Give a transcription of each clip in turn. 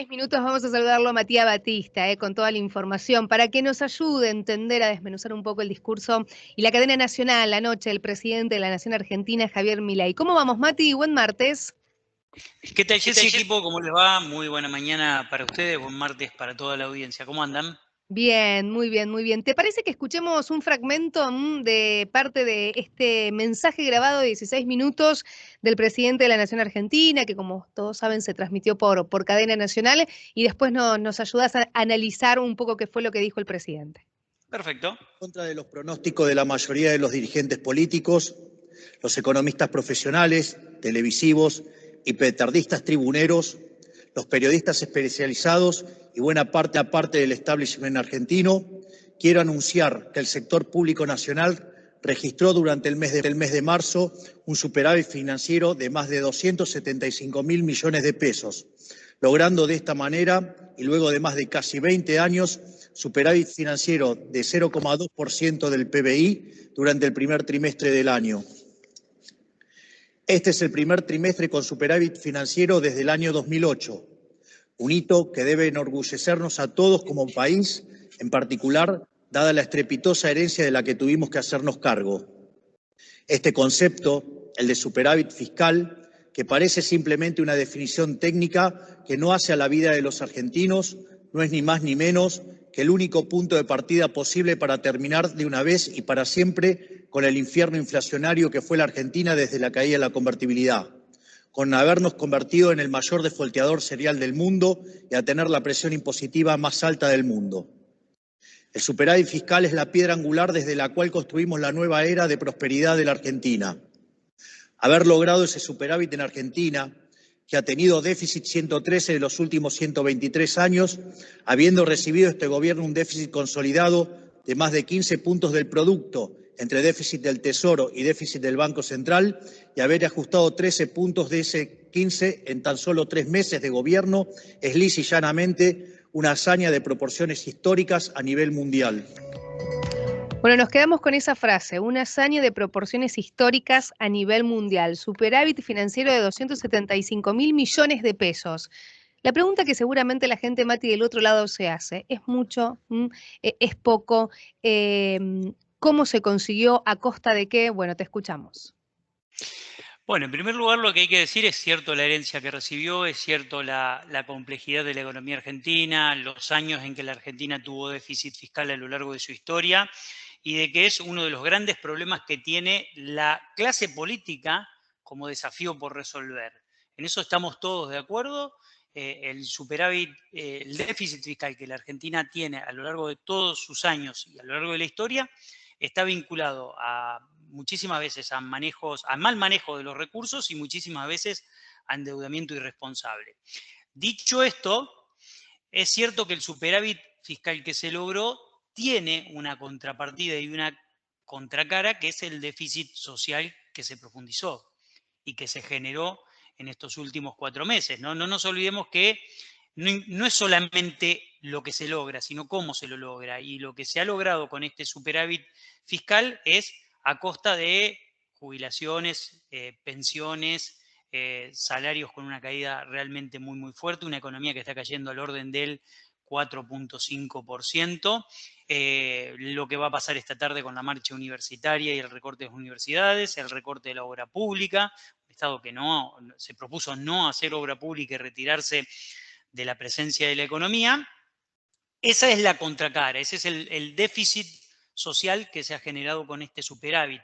16 minutos vamos a saludarlo a Matías Batista, con toda la información, para que nos ayude a entender, a desmenuzar un poco el discurso y la cadena nacional anoche del presidente de la Nación Argentina, Javier Milei. ¿Cómo vamos, Mati? Buen martes. ¿Qué tal, Jessy, equipo? ¿Cómo les va? Muy buena mañana para ustedes, buen martes para toda la audiencia. ¿Cómo andan? Bien, muy bien, muy bien. ¿Te parece que escuchemos un fragmento de parte de este mensaje grabado de 16 minutos del presidente de la Nación Argentina, que como todos saben se transmitió por cadena nacional, y después nos ayudas a analizar un poco qué fue lo que dijo el presidente? Perfecto. En contra de los pronósticos de la mayoría de los dirigentes políticos, los economistas profesionales, televisivos y petardistas tribuneros, los periodistas especializados y buena parte del establishment argentino, quiero anunciar que el sector público nacional registró durante el mes de marzo un superávit financiero de más de 275.000 millones de pesos, logrando de esta manera, y luego de más de casi 20 años, superávit financiero de 0,2% del PBI durante el primer trimestre del año. Este es el primer trimestre con superávit financiero desde el año 2008, un hito que debe enorgullecernos a todos como país, en particular, dada la estrepitosa herencia de la que tuvimos que hacernos cargo. Este concepto, el de superávit fiscal, que parece simplemente una definición técnica que no hace a la vida de los argentinos, no es ni más ni menos que el único punto de partida posible para terminar de una vez y para siempre con el infierno inflacionario que fue la Argentina desde la caída de la convertibilidad, con habernos convertido en el mayor desfolteador serial del mundo y a tener la presión impositiva más alta del mundo. El superávit fiscal es la piedra angular desde la cual construimos la nueva era de prosperidad de la Argentina. Haber logrado ese superávit en Argentina, que ha tenido déficit 113 de los últimos 123 años, habiendo recibido este gobierno un déficit consolidado de más de 15 puntos del producto, entre déficit del Tesoro y déficit del Banco Central, y haber ajustado 13 puntos de ese 15 en tan solo 3 meses de gobierno, es lisa y llanamente una hazaña de proporciones históricas a nivel mundial. Bueno, nos quedamos con esa frase, una hazaña de proporciones históricas a nivel mundial, superávit financiero de 275.000 millones de pesos. La pregunta que seguramente la gente, Mati, del otro lado se hace, ¿es mucho? ¿Es poco? ¿Cómo se consiguió? ¿A costa de qué? Bueno, te escuchamos. Bueno, en primer lugar lo que hay que decir es cierto la herencia que recibió, es cierto la complejidad de la economía argentina, los años en que la Argentina tuvo déficit fiscal a lo largo de su historia y de que es uno de los grandes problemas que tiene la clase política como desafío por resolver. En eso estamos todos de acuerdo. El superávit, el déficit fiscal que la Argentina tiene a lo largo de todos sus años y a lo largo de la historia está vinculado a muchísimas veces a mal manejo de los recursos y muchísimas veces a endeudamiento irresponsable. Dicho esto, es cierto que el superávit fiscal que se logró tiene una contrapartida y una contracara, que es el déficit social que se profundizó y que se generó en estos últimos 4 meses. No nos olvidemos que no es solamente lo que se logra, sino cómo se lo logra. Y lo que se ha logrado con este superávit fiscal es a costa de jubilaciones, pensiones, salarios con una caída realmente muy, muy fuerte, una economía que está cayendo al orden del 4,5%. Lo que va a pasar esta tarde con la marcha universitaria y el recorte de las universidades, el recorte de la obra pública, un Estado que se propuso no hacer obra pública y retirarse de la presencia de la economía. Esa es la contracara, ese es el déficit social que se ha generado con este superávit.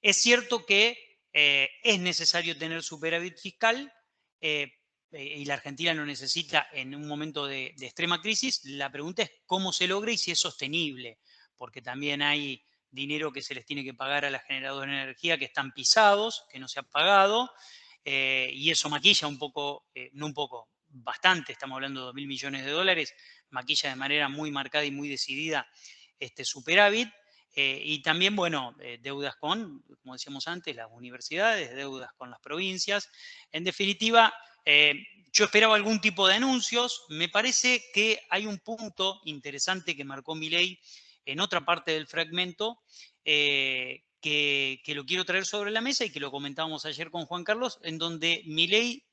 Es cierto que es necesario tener superávit fiscal y la Argentina lo necesita en un momento de extrema crisis. La pregunta es cómo se logra y si es sostenible, porque también hay dinero que se les tiene que pagar a las generadoras de energía que están pisados, que no se ha pagado, y eso maquilla un poco, no un poco, bastante, estamos hablando de 2.000 millones de dólares, maquilla de manera muy marcada y muy decidida este superávit. Y también, bueno, deudas con, como decíamos antes, las universidades, deudas con las provincias. En definitiva, yo esperaba algún tipo de anuncios. Me parece que hay un punto interesante que marcó Milei en otra parte del fragmento, que lo quiero traer sobre la mesa y que lo comentábamos ayer con Juan Carlos, en donde Milei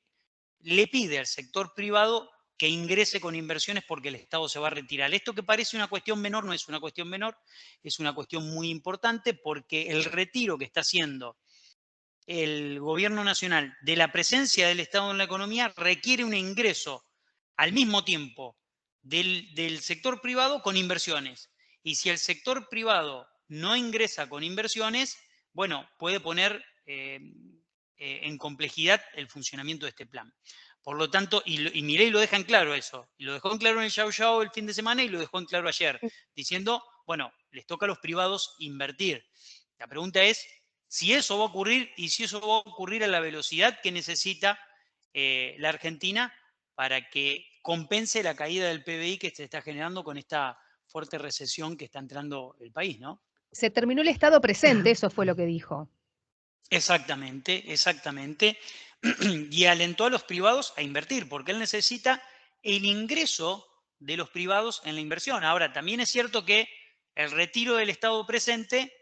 le pide al sector privado que ingrese con inversiones porque el Estado se va a retirar. Esto que parece una cuestión menor no es una cuestión menor, es una cuestión muy importante porque el retiro que está haciendo el gobierno nacional de la presencia del Estado en la economía requiere un ingreso al mismo tiempo del sector privado con inversiones. Y si el sector privado no ingresa con inversiones, bueno, puede poner en complejidad el funcionamiento de este plan. Por lo tanto, y Milei lo deja en claro eso, y lo dejó en claro en el Yao Yao el fin de semana y lo dejó en claro ayer, diciendo, bueno, les toca a los privados invertir. La pregunta es si eso va a ocurrir y si eso va a ocurrir a la velocidad que necesita la Argentina para que compense la caída del PBI que se está generando con esta fuerte recesión que está entrando el país, ¿no? Se terminó el Estado presente, eso fue lo que dijo. Exactamente, exactamente. Y alentó a los privados a invertir, porque él necesita el ingreso de los privados en la inversión. Ahora, también es cierto que el retiro del Estado presente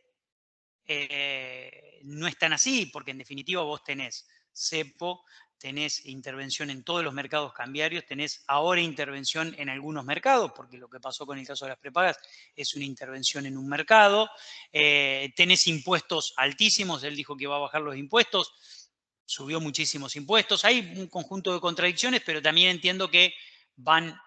no es tan así, porque en definitiva vos tenés cepo, tenés intervención en todos los mercados cambiarios, tenés ahora intervención en algunos mercados, porque lo que pasó con el caso de las prepagas es una intervención en un mercado, tenés impuestos altísimos, él dijo que va a bajar los impuestos, subió muchísimos impuestos, hay un conjunto de contradicciones, pero también entiendo que van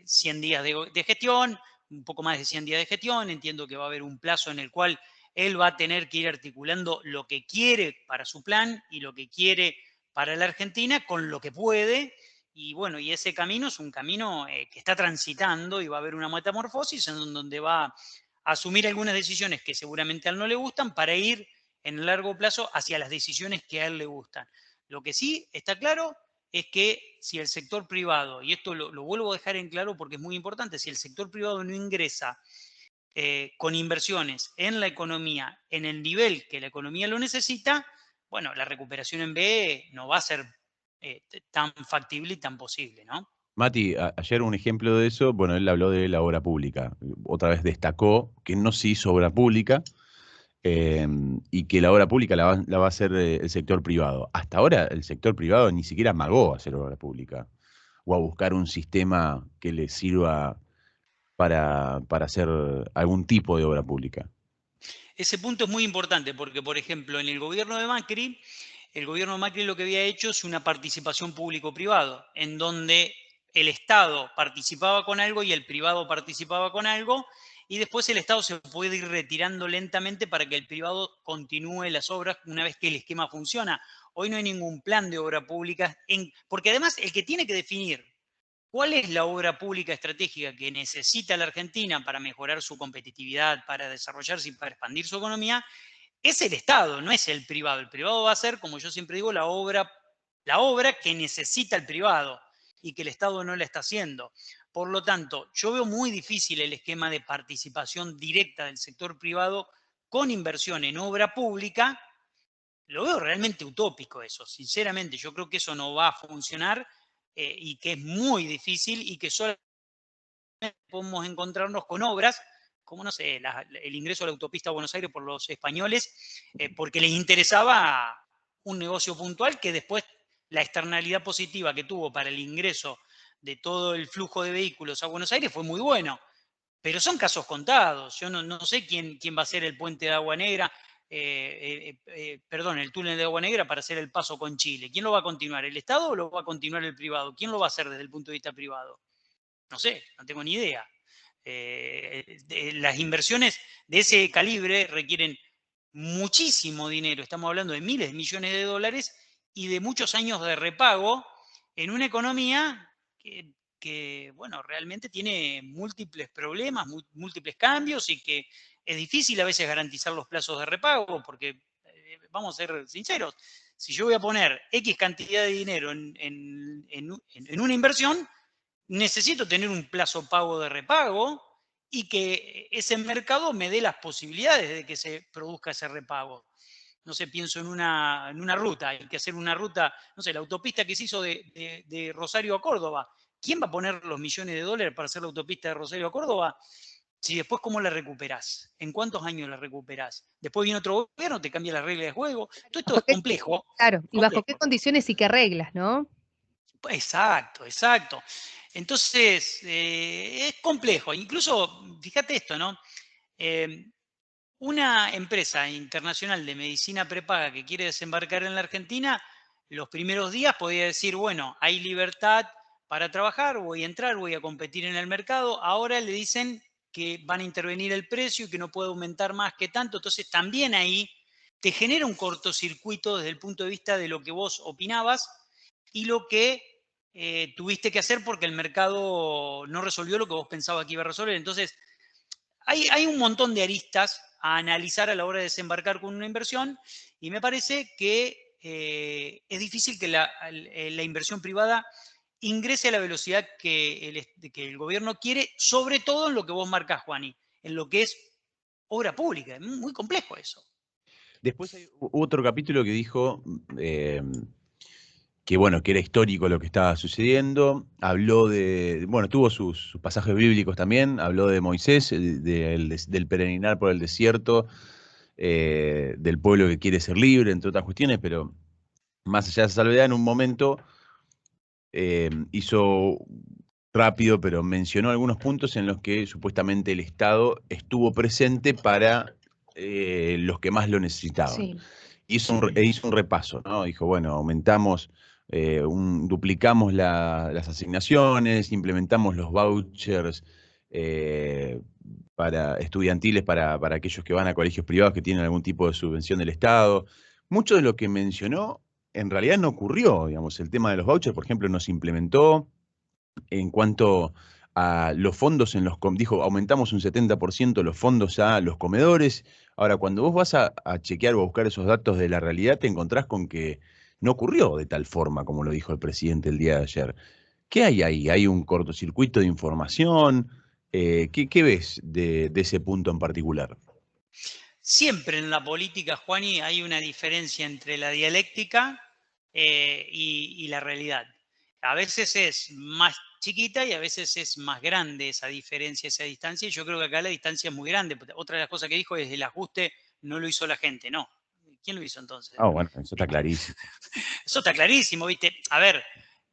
100 días de gestión, un poco más de 100 días de gestión, entiendo que va a haber un plazo en el cual él va a tener que ir articulando lo que quiere para su plan y lo que quiere para la Argentina con lo que puede. Y bueno, y ese camino es un camino que está transitando y va a haber una metamorfosis en donde va a asumir algunas decisiones que seguramente a él no le gustan para ir en el largo plazo hacia las decisiones que a él le gustan. Lo que sí está claro es que si el sector privado, y esto lo vuelvo a dejar en claro porque es muy importante, si el sector privado no ingresa con inversiones en la economía, en el nivel que la economía lo necesita, bueno, la recuperación en B no va a ser tan factible y tan posible, ¿no? Mati, ayer un ejemplo de eso, bueno, él habló de la obra pública. Otra vez destacó que no se hizo obra pública y que la obra pública la va a hacer el sector privado. Hasta ahora el sector privado ni siquiera amagó a hacer obra pública o a buscar un sistema que le sirva para hacer algún tipo de obra pública. Ese punto es muy importante porque, por ejemplo, en el gobierno de Macri lo que había hecho es una participación público-privado, en donde el Estado participaba con algo y el privado participaba con algo, y después el Estado se puede ir retirando lentamente para que el privado continúe las obras una vez que el esquema funciona. Hoy no hay ningún plan de obra pública, porque además el que tiene que definir cuál es la obra pública estratégica que necesita la Argentina para mejorar su competitividad, para desarrollarse y para expandir su economía, es el Estado, no es el privado. El privado va a ser, como yo siempre digo, la obra que necesita el privado y que el Estado no la está haciendo. Por lo tanto, yo veo muy difícil el esquema de participación directa del sector privado con inversión en obra pública. Lo veo realmente utópico eso, sinceramente. Yo creo que eso no va a funcionar y que es muy difícil y que solamente podemos encontrarnos con obras como, no sé, el ingreso a la autopista a Buenos Aires por los españoles, porque les interesaba un negocio puntual que después la externalidad positiva que tuvo para el ingreso de todo el flujo de vehículos a Buenos Aires fue muy bueno. Pero son casos contados. Yo no sé quién va a hacer el puente de Agua Negra, perdón, el túnel de Agua Negra para hacer el paso con Chile. ¿Quién lo va a continuar? ¿El Estado o lo va a continuar el privado? ¿Quién lo va a hacer desde el punto de vista privado? No sé, no tengo ni idea. Las inversiones de ese calibre requieren muchísimo dinero. Estamos hablando de miles de millones de dólares y de muchos años de repago en una economía que bueno, realmente tiene múltiples problemas, múltiples cambios y que es difícil a veces garantizar los plazos de repago porque, vamos a ser sinceros, si yo voy a poner X cantidad de dinero en una inversión, necesito tener un plazo pago de repago y que ese mercado me dé las posibilidades de que se produzca ese repago. No sé, pienso en una ruta, hay que hacer una ruta, no sé, la autopista que se hizo de Rosario a Córdoba. ¿Quién va a poner los millones de dólares para hacer la autopista de Rosario a Córdoba? Si después, ¿cómo la recuperás? ¿En cuántos años la recuperás? Después viene otro gobierno, te cambia las reglas de juego. Todo esto es complejo. Claro, y bajo qué condiciones y qué reglas, ¿no? Exacto, exacto. Entonces, es complejo. Incluso, fíjate esto, ¿no? Una empresa internacional de medicina prepaga que quiere desembarcar en la Argentina, los primeros días podía decir, bueno, hay libertad para trabajar, voy a entrar, voy a competir en el mercado. Ahora le dicen que van a intervenir el precio y que no puede aumentar más que tanto. Entonces también ahí te genera un cortocircuito desde el punto de vista de lo que vos opinabas y lo que tuviste que hacer porque el mercado no resolvió lo que vos pensabas que iba a resolver. Entonces, hay un montón de aristas a analizar a la hora de desembarcar con una inversión y me parece que es difícil que la inversión privada ingrese a la velocidad que el gobierno quiere, sobre todo en lo que vos marcás, Juani, en lo que es obra pública. Es muy complejo eso. Después hay otro capítulo que dijo que, bueno, que era histórico lo que estaba sucediendo. Habló bueno, tuvo sus pasajes bíblicos también. Habló de Moisés, del peregrinar por el desierto, del pueblo que quiere ser libre, entre otras cuestiones, pero más allá de esa salvedad, en un momento hizo rápido, pero mencionó algunos puntos en los que supuestamente el Estado estuvo presente para los que más lo necesitaban. Sí. Hizo un repaso, ¿no? Dijo, bueno, aumentamos, duplicamos las asignaciones, implementamos los vouchers estudiantiles para aquellos que van a colegios privados que tienen algún tipo de subvención del Estado. Mucho de lo que mencionó en realidad no ocurrió, digamos, el tema de los vouchers, por ejemplo, no se implementó. En cuanto a los fondos, dijo, aumentamos un 70% los fondos a los comedores. Ahora, cuando vos vas a chequear o a buscar esos datos de la realidad, te encontrás con que no ocurrió de tal forma como lo dijo el presidente el día de ayer. ¿Qué hay ahí? ¿Hay un cortocircuito de información? ¿Qué ves de ese punto en particular? Siempre en la política, Juani, hay una diferencia entre la dialéctica y la realidad. A veces es más chiquita y a veces es más grande esa diferencia, esa distancia. Y yo creo que acá la distancia es muy grande. Otra de las cosas que dijo es el ajuste no lo hizo la gente. No. ¿Quién lo hizo entonces? Ah, bueno, eso está clarísimo. Eso está clarísimo, ¿viste? A ver,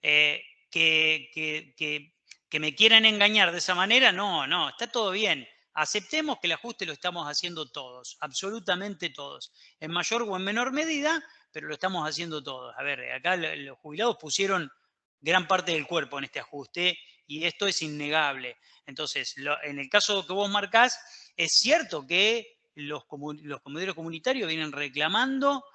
eh, que me quieran engañar de esa manera, no, está todo bien. Aceptemos que el ajuste lo estamos haciendo todos, absolutamente todos, en mayor o en menor medida, pero lo estamos haciendo todos. A ver, acá los jubilados pusieron gran parte del cuerpo en este ajuste y esto es innegable. Entonces, en el caso que vos marcás, es cierto que los comedores comunitarios vienen reclamando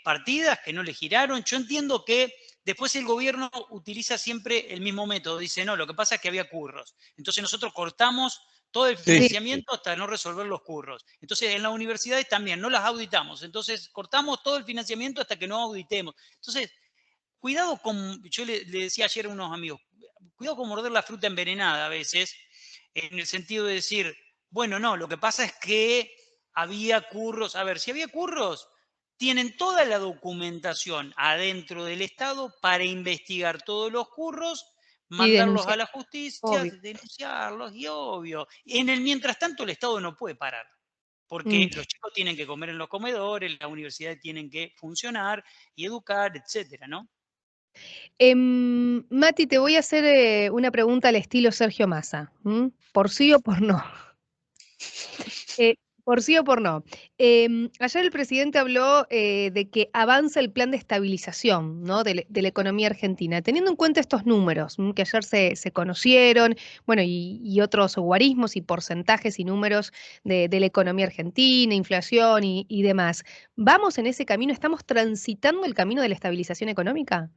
partidas que no le giraron. Yo entiendo que después el gobierno utiliza siempre el mismo método. Dice, no, lo que pasa es que había curros. Entonces nosotros cortamos todo el financiamiento hasta no resolver los curros. Entonces en las universidades también no las auditamos. Entonces cortamos todo el financiamiento hasta que no auditemos. Entonces, cuidado con, yo le decía ayer a unos amigos, cuidado con morder la fruta envenenada a veces, en el sentido de decir, bueno, no, lo que pasa es que había curros. A ver, si había curros, tienen toda la documentación adentro del Estado para investigar todos los curros, Y mandarlos a denunciar, la justicia, obvio. denunciarlos y obvio. En el mientras tanto el Estado no puede parar, Mm. porque los chicos tienen que comer en los comedores, las universidades tienen que funcionar y educar, etcétera, ¿no? Mati, te voy a hacer una pregunta al estilo Sergio Massa. ¿M? ¿Por sí o por no? Eh, por sí o por no. Ayer el presidente habló de que avanza el plan de estabilización, ¿no? de la economía argentina. Teniendo en cuenta estos números que ayer se conocieron, bueno, y otros guarismos y porcentajes y números de la economía argentina, inflación y demás, ¿vamos en ese camino? ¿Estamos transitando el camino de la estabilización económica?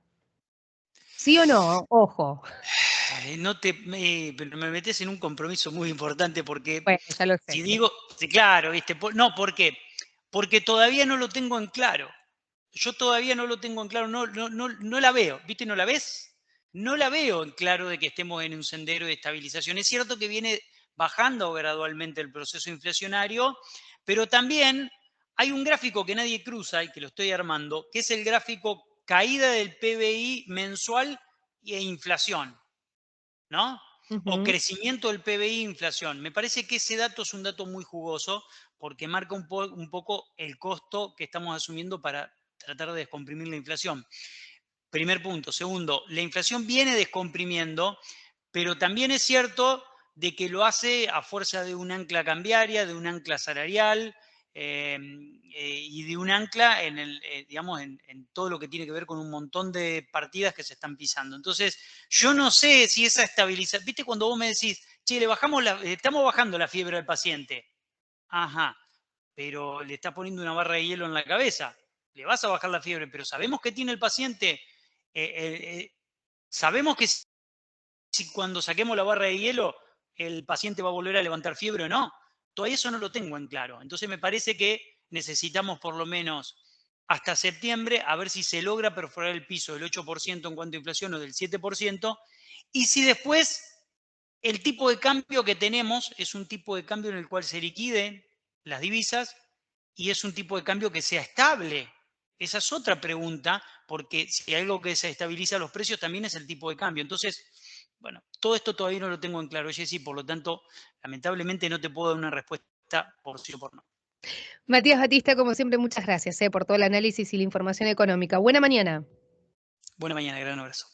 ¿Sí o no? Ojo. Pero me metes en un compromiso muy importante porque Bueno, ya lo si sé. digo, sí, claro, ¿viste? No, ¿por qué? Porque todavía no lo tengo en claro. Yo todavía no lo tengo en claro, no la veo, ¿viste? ¿No la ves? No la veo en claro de que estemos en un sendero de estabilización. Es cierto que viene bajando gradualmente el proceso inflacionario, pero también hay un gráfico que nadie cruza y que lo estoy armando, que es el gráfico caída del PBI mensual e inflación, ¿no? O Ujú. crecimiento del PBI e inflación. Me parece que ese dato es un dato muy jugoso porque marca un poco el costo que estamos asumiendo para tratar de descomprimir la inflación. Primer punto. Segundo, la inflación viene descomprimiendo, pero también es cierto de que lo hace a fuerza de un ancla cambiaria, de un ancla salarial y de un ancla digamos, en todo lo que tiene que ver con un montón de partidas que se están pisando. Entonces, yo no sé si esa estabilización, ¿viste cuando vos me decís, che, estamos bajando la fiebre al paciente? Ajá, pero le estás poniendo una barra de hielo en la cabeza, le vas a bajar la fiebre, pero sabemos que tiene el paciente, sabemos que si cuando saquemos la barra de hielo el paciente va a volver a levantar fiebre o no. Todavía eso no lo tengo en claro. Entonces me parece que necesitamos por lo menos hasta septiembre a ver si se logra perforar el piso del 8% en cuanto a inflación o del 7%, y si después el tipo de cambio que tenemos es un tipo de cambio en el cual se liquiden las divisas y es un tipo de cambio que sea estable. Esa es otra pregunta, porque si hay algo que desestabiliza los precios también es el tipo de cambio. Entonces, bueno, todo esto todavía no lo tengo en claro, Jessy, por lo tanto, lamentablemente no te puedo dar una respuesta por sí o por no. Matías Batista, como siempre, muchas gracias por todo el análisis y la información económica. Buena mañana. Buena mañana, gran abrazo.